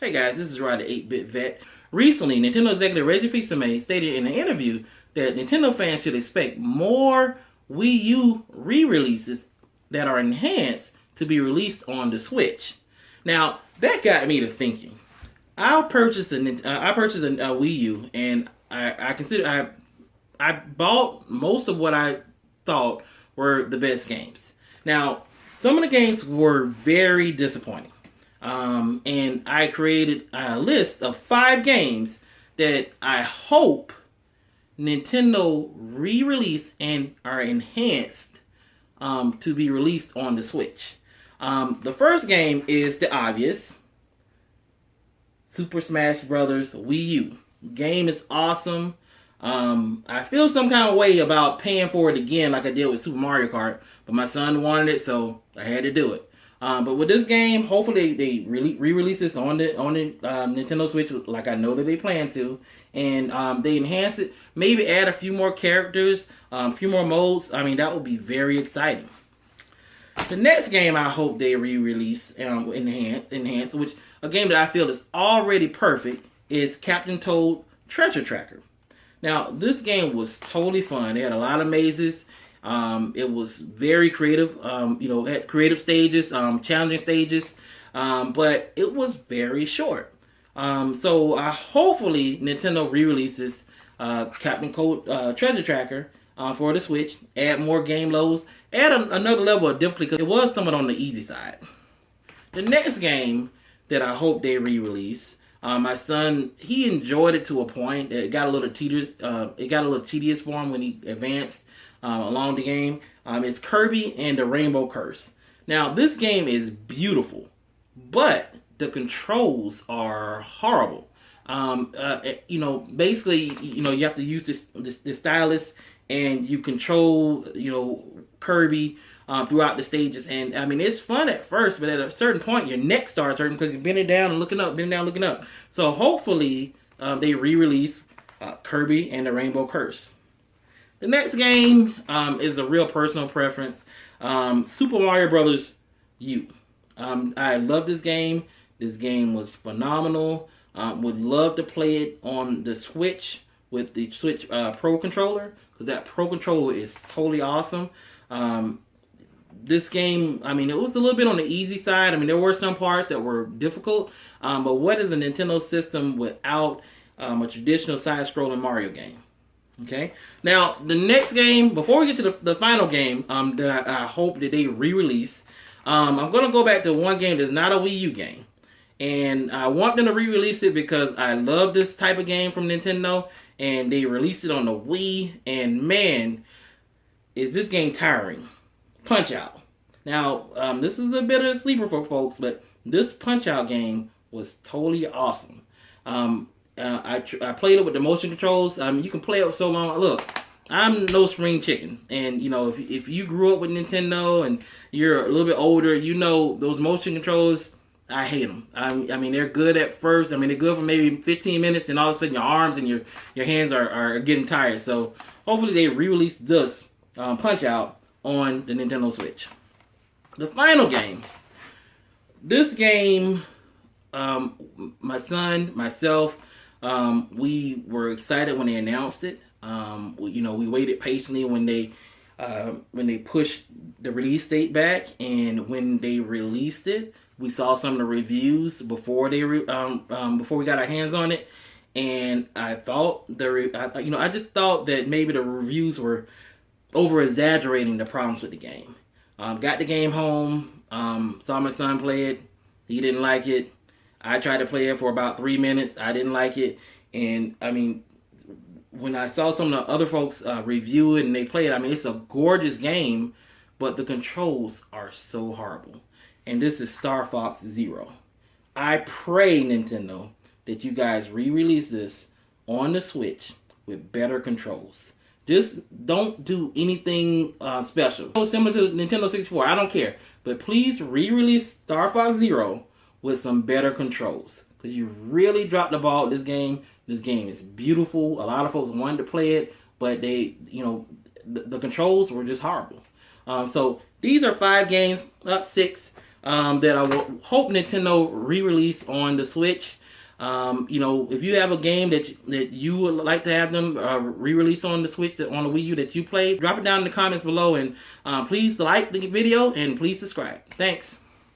Hey guys, this is Rod the 8-Bit Vet. Recently, Nintendo executive Reggie Fils-Aimé stated in an interview that Nintendo fans should expect more Wii U re-releases that are enhanced to be released on the Switch. Now, that got me to thinking. I purchased a Wii U, and I bought most of what I thought were the best games. Now, some of the games were very disappointing. And I created a list of 5 games that I hope Nintendo re-release and are enhanced to be released on the Switch. The first game is the obvious Super Smash Brothers Wii U. Game is awesome. I feel some kind of way about paying for it again like I did with Super Mario Kart, but my son wanted it, so I had to do it. But with this game, hopefully they re-release this on the Nintendo Switch, like I know that they plan to, and they enhance it. Maybe add a few more characters, a few more modes. I mean, that would be very exciting. The next game I hope they re-release, enhance, which a game that I feel is already perfect, is Captain Toad Treasure Tracker. Now, this game was totally fun. They had a lot of mazes. It was very creative, had creative stages, challenging stages, but it was very short. So hopefully Nintendo re-releases Captain Toad Treasure Tracker for the Switch, add more game loads, add another level of difficulty because it was somewhat on the easy side. The next game that I hope they re-release, my son, he enjoyed it to a point. It got a little tedious for him when he advanced along the game. It's Kirby and the Rainbow Curse. Now, this game is beautiful, but the controls are horrible. Basically, you have to use this stylus, and you control, Kirby throughout the stages. And I mean, it's fun at first, but at a certain point, your neck starts hurting because you're bending down and looking up, bending down, looking up. So hopefully, they re-release Kirby and the Rainbow Curse. The next game is a real personal preference. Super Mario Brothers U. I love this game. This game was phenomenal. Would love to play it on the Switch with the Switch Pro Controller, because that Pro Controller is totally awesome. This game, I mean, it was a little bit on the easy side. I mean, there were some parts that were difficult, but what is a Nintendo system without a traditional side-scrolling Mario game? Okay. Now, the next game, before we get to the final game that I hope that they re-release, I'm going to go back to one game that's not a Wii U game. And I want them to re-release it because I love this type of game from Nintendo. And they released it on the Wii. And man, is this game tiring. Punch-Out. Now, this is a bit of a sleeper for folks, but this Punch-Out game was totally awesome. I played it with the motion controls. You can play it so long. Look, I'm no spring chicken. And, if you grew up with Nintendo and you're a little bit older, those motion controls, I hate them. I mean, they're good at first. I mean, they're good for maybe 15 minutes. Then all of a sudden your arms and your hands are getting tired. So hopefully they re-release this Punch-Out on the Nintendo Switch. The final game. This game, my son, myself, we were excited when they announced it. We waited patiently when they pushed the release date back, and when they released it, we saw some of the reviews before before we got our hands on it, and I thought I just thought that maybe the reviews were over exaggerating the problems with the game. Got the game home, saw my son play it. He didn't like it. I tried to play it for about 3 minutes. I didn't like it. And, I mean, when I saw some of the other folks review it and they play it, I mean, it's a gorgeous game, but the controls are so horrible. And this is Star Fox Zero. I pray, Nintendo, that you guys re-release this on the Switch with better controls. Just don't do anything special. Similar to Nintendo 64, I don't care. But please re-release Star Fox Zero with some better controls, because you really dropped the ball at this game. This game is beautiful. A lot of folks wanted to play it, but the controls were just horrible. So these are 5 games, 6 that I hope Nintendo re-release on the Switch. If you have a game that you would like to have them re-release on the Switch, on the Wii U that you played, drop it down in the comments below, and please like the video and please subscribe. Thanks.